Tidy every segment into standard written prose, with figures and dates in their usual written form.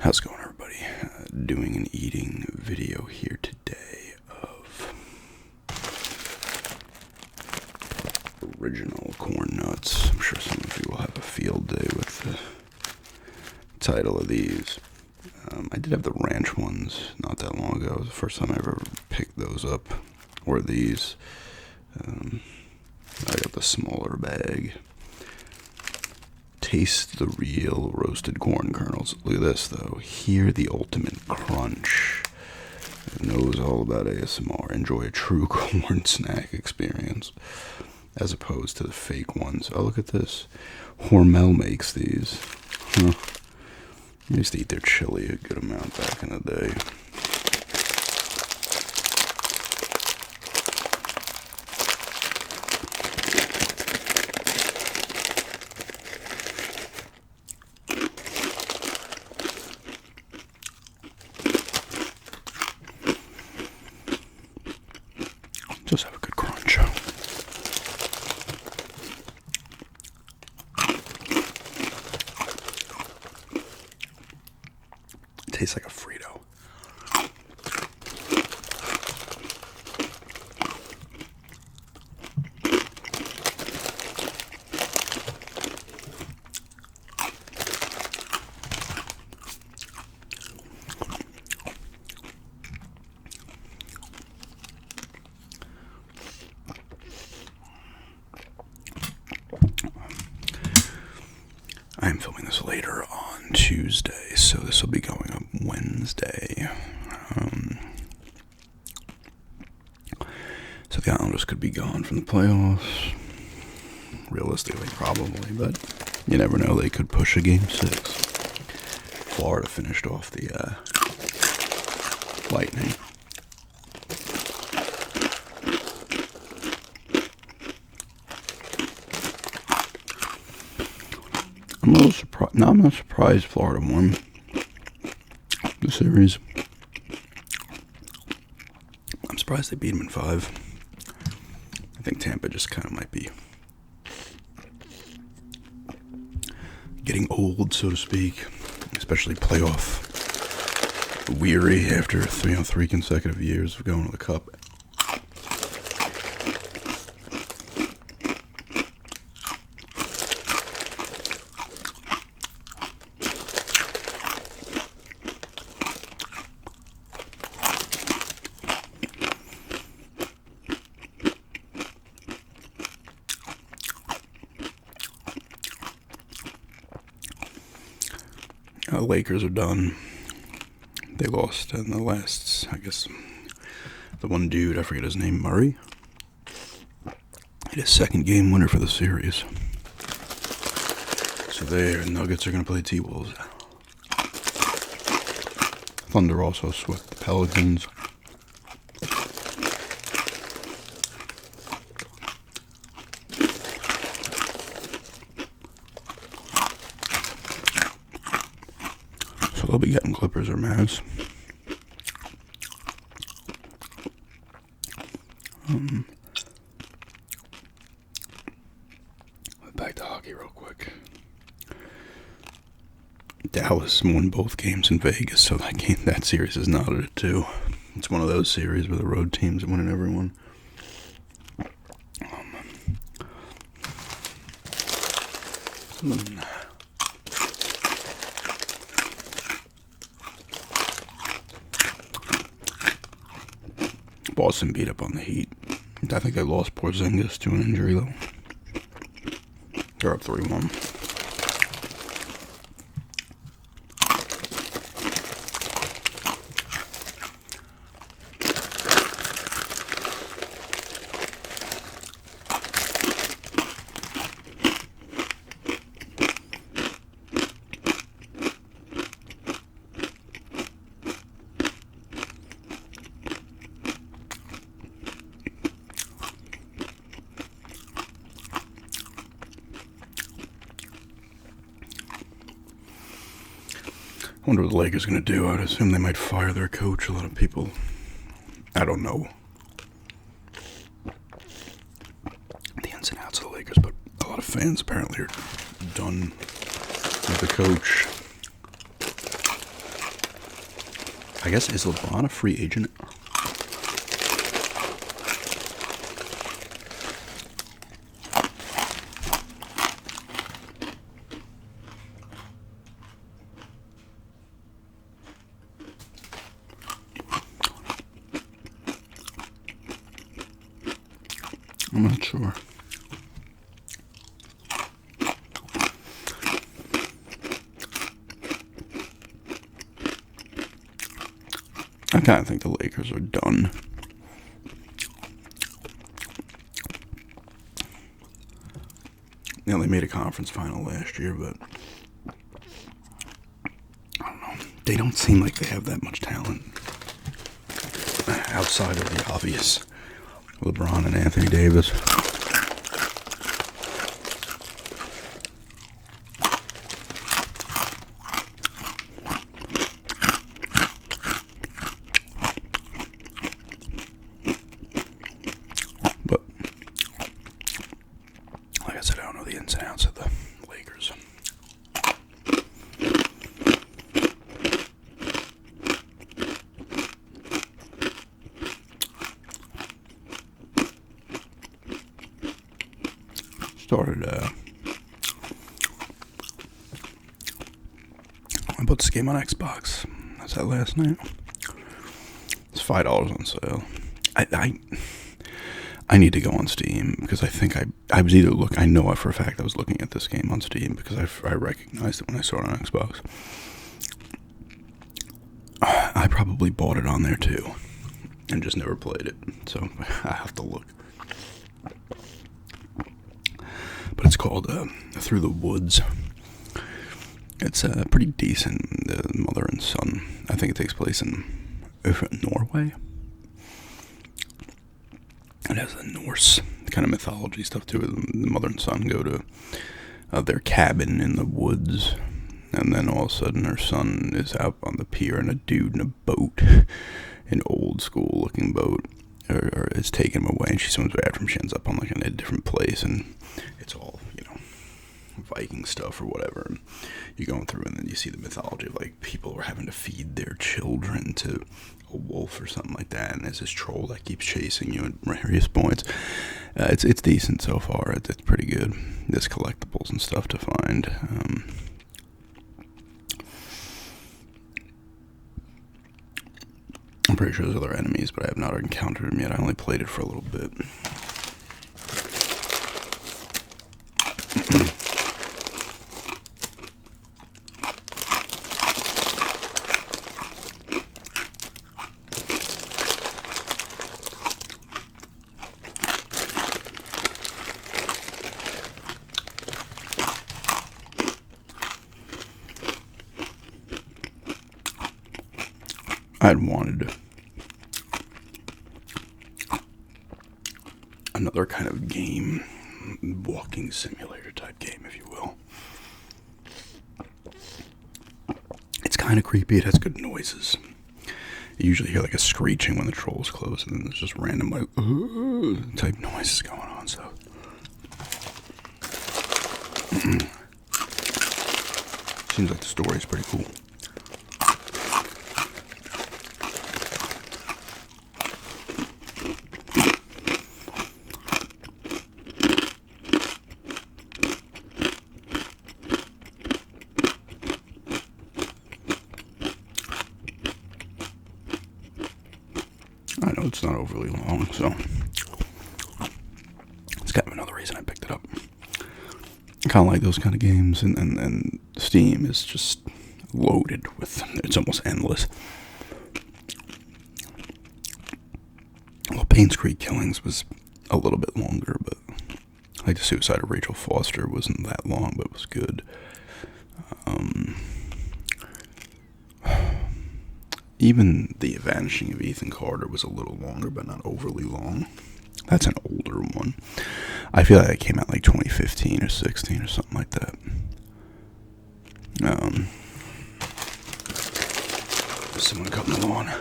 How's it going, everybody? Doing an eating video here today of original corn nuts. I'm sure some of you will have a field day with the title of these. I did have the ranch ones not that long ago. It was the first time I ever picked those up. Or these. I got the smaller bag. Taste the real roasted corn kernels. Look at this, though. Hear the ultimate crunch. It knows all about ASMR. Enjoy a true corn snack experience, as opposed to the fake ones. Oh, look at this. Hormel makes these. Huh. I used to eat their chili a good amount back in the day. Just have a good crunch. It tastes like a Frito. I am filming this later on Tuesday, so this will be going up Wednesday. So the Islanders could be gone from the playoffs. Realistically, probably, but you never know. They could push a Game 6. Florida finished off the Lightning. I'm a little surprised. No, I'm not surprised Florida won the series. I'm surprised they beat them in 5. I think Tampa just kind of might be getting old, so to speak, especially playoff weary after 3 consecutive years of going to the Cup. Lakers are done. They lost in the last, I guess, the one dude, I forget his name, Murray. Hit his second game winner for the series. So their Nuggets are going to play T-Wolves. Thunder also swept the Pelicans. They'll be getting Clippers or Mavs. Back to hockey real quick. Dallas won both games in Vegas, so that series is knotted at 2. It's one of those series where the road teams are winning everyone. Boston beat up on the Heat. I think they lost Porzingis to an injury, though. They're up 3-1. I wonder what the Lakers are going to do. I'd assume they might fire their coach. A lot of people, I don't know the ins and outs of the Lakers, but a lot of fans apparently are done with the coach. I guess, is LeBron a free agent? I'm not sure. I kind of think the Lakers are done. They made a conference final last year, but I don't know. They don't seem like they have that much talent outside of the obvious LeBron and Anthony Davis. But like I said, I don't know the ins and outs of the Lakers. Started, I bought this game on Xbox. That's that last night. It's $5 on sale. I need to go on Steam because I think I was either I know for a fact I was looking at this game on Steam because I recognized it when I saw it on Xbox. I probably bought it on there too and just never played it, so I have to look. But it's called Through the Woods. It's pretty decent. The mother and son. I think it takes place in Norway. It has the Norse kind of mythology stuff to it. The mother and son go to their cabin in the woods, and then all of a sudden her son is out on the pier, and a dude in a boat, an old school looking boat, or is taking him away, and she swims after him. She ends up on like in a different place, and it's all, Viking stuff or whatever. You're going through, and then you see the mythology of like people were having to feed their children to a wolf or something like that, and there's this troll that keeps chasing you at various points. It's decent so far. It's pretty good. There's collectibles and stuff to find. I'm pretty sure there's other enemies, but I have not encountered them yet. I only played it for a little bit. I'd wanted another kind of game, walking simulator type game, if you will. It's kind of creepy. It has good noises. You usually hear like a screeching when the trolls close, and then there's just random like type noises going on. So seems like the story's pretty cool. I know it's not overly long, so it's kind of another reason I picked it up. I kind of like those kind of games, and Steam is just loaded with, it's almost endless. Well, Payne's Creek Killings was a little bit longer, but like the Suicide of Rachel Foster wasn't that long, but it was good. Even The Vanishing of Ethan Carter was a little longer, but not overly long. That's an older one. I feel like it came out like 2015 or 16 or something like that. There's someone cutting the lawn.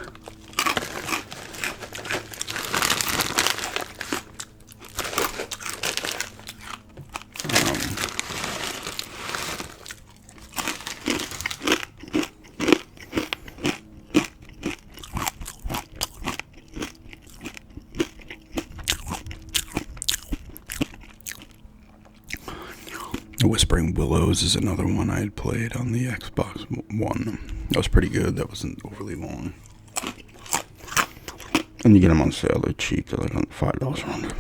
Whispering Willows is another one I had played on the Xbox One. That was pretty good. That wasn't overly long. And you get them on sale. They're cheap. They're like $5 around.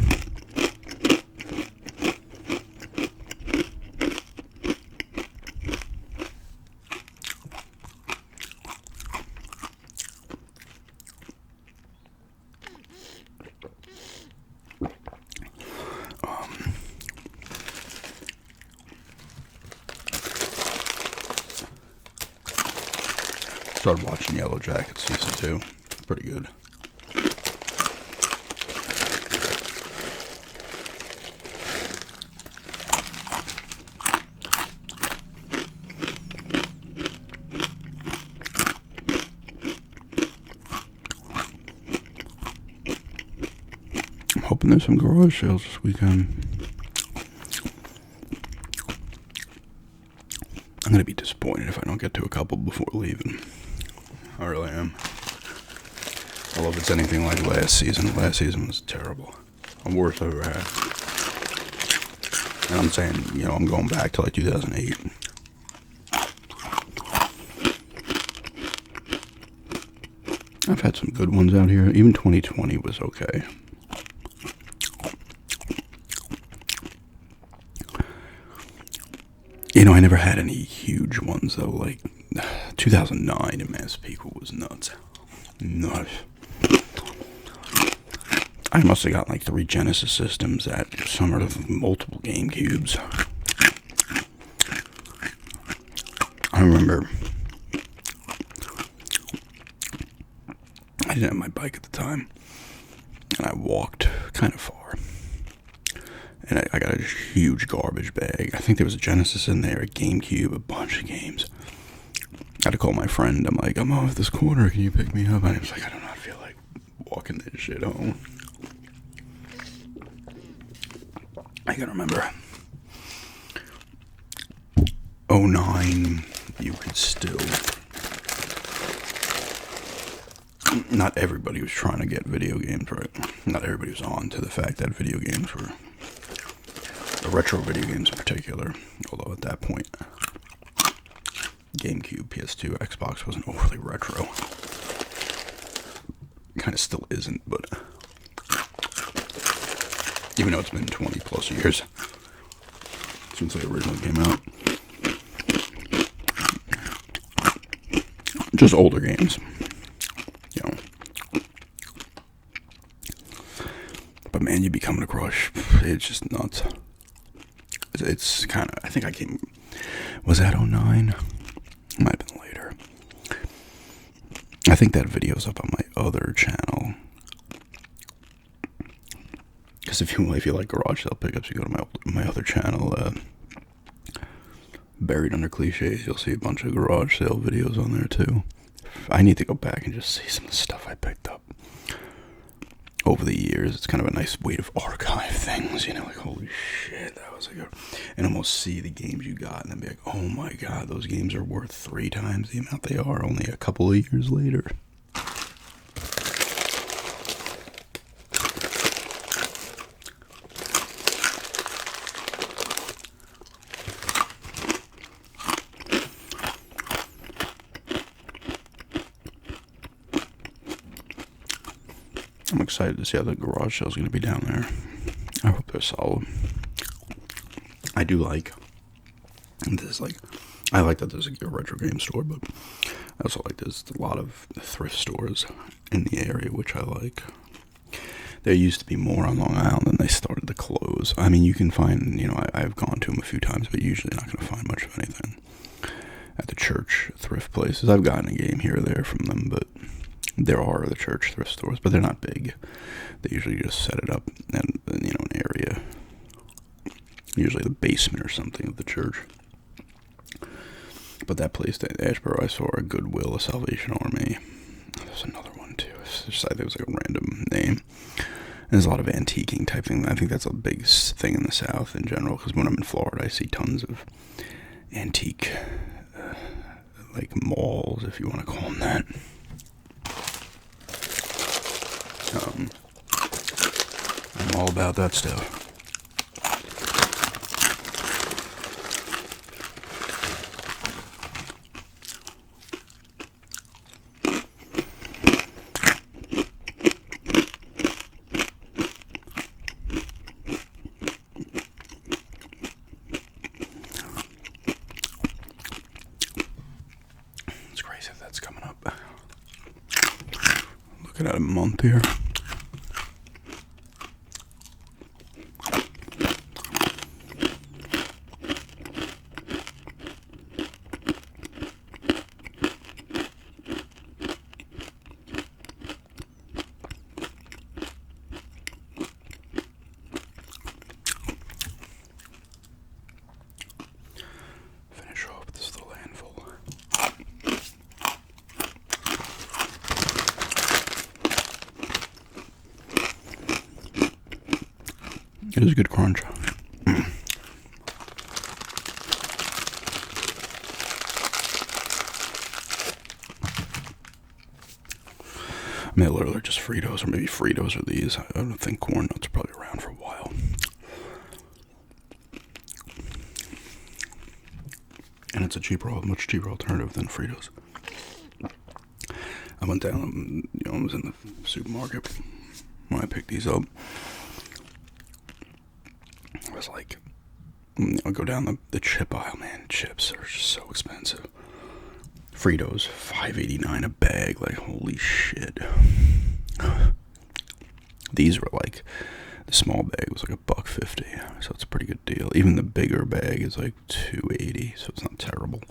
Started watching Yellow Jackets season 2. Pretty good. I'm hoping there's some garage sales this weekend. I'm going to be disappointed if I don't get to a couple before leaving. I really am. I love it's anything like last season. Last season was terrible. The worst I've ever had. And I'm saying, I'm going back to like 2008. I've had some good ones out here. Even 2020 was okay. I never had any huge ones though. Like 2009 in Massapequa was nuts. Nuts. I must have got like 3 Genesis systems that summer of multiple GameCubes. I remember I didn't have my bike at the time, and I walked kind of far. And I got a huge garbage bag. I think there was a Genesis in there, a GameCube, a bunch of games. I had to call my friend. I'm like, I'm off this corner. Can you pick me up? And he was like, I do not feel like walking this shit home. I gotta remember. 2009, you could still... Not everybody was trying to get video games, right? Not everybody was on to the fact that video games were... retro video games in particular, although at that point, GameCube, PS2, Xbox wasn't overly retro. Kind of still isn't, but even though it's been 20 plus years since they originally came out. Just older games, But man, you be coming across, it's just nuts. It's kind of, I think I came, was that 2009? Might have been later. I think that video's up on my other channel. Because if you like garage sale pickups, you go to my other channel, Buried Under Cliches. You'll see a bunch of garage sale videos on there too. I need to go back and just see some of the stuff I picked up over the years. It's kind of a nice way to archive things, like, holy shit, that was like and almost see the games you got and then be like, oh my god, those games are worth 3 times the amount they are only a couple of years later. I'm excited to see how the garage sale is going to be down there. I hope they're solid. I do like this, I like that there's a retro game store, but I also like there's a lot of thrift stores in the area, which I like. There used to be more on Long Island, and they started to close. I mean, you can find, I've gone to them a few times, but usually not going to find much of anything at the church thrift places. I've gotten a game here or there from them, but there are the church thrift stores, but they're not big. They usually just set it up in an area, usually the basement or something of the church. But that place, that Ashboro, I saw a Goodwill, a Salvation Army. There's another one too. I think it was like a random name. And there's a lot of antiquing type thing. I think that's a big thing in the South in general, because when I'm in Florida, I see tons of antique, like malls, if you want to call them that. I'm all about that stuff. Looking at a month here. Finish off this little handful. It is a good crunch. I mean, literally just Fritos, or maybe Fritos are these. I don't think corn nuts are probably around for a while. And it's a much cheaper alternative than Fritos. I went down, I was in the supermarket when I picked these up. I was like, I'll go down the chip aisle, man. Chips are just so expensive. Fritos, $5.89 a bag. Like, holy shit. These were like, the small bag was like $1.50, so it's a pretty good deal. Even the bigger bag is like $2.80, so it's not terrible.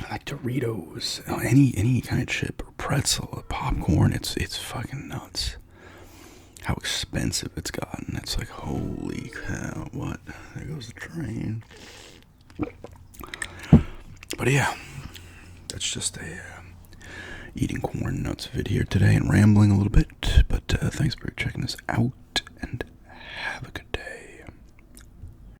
I like Doritos, any kind of chip or pretzel or popcorn. It's fucking nuts how expensive it's gotten. It's like, holy cow, what? There goes the train. But yeah, that's just a eating corn nuts vid here today and rambling a little bit. But thanks for checking this out, and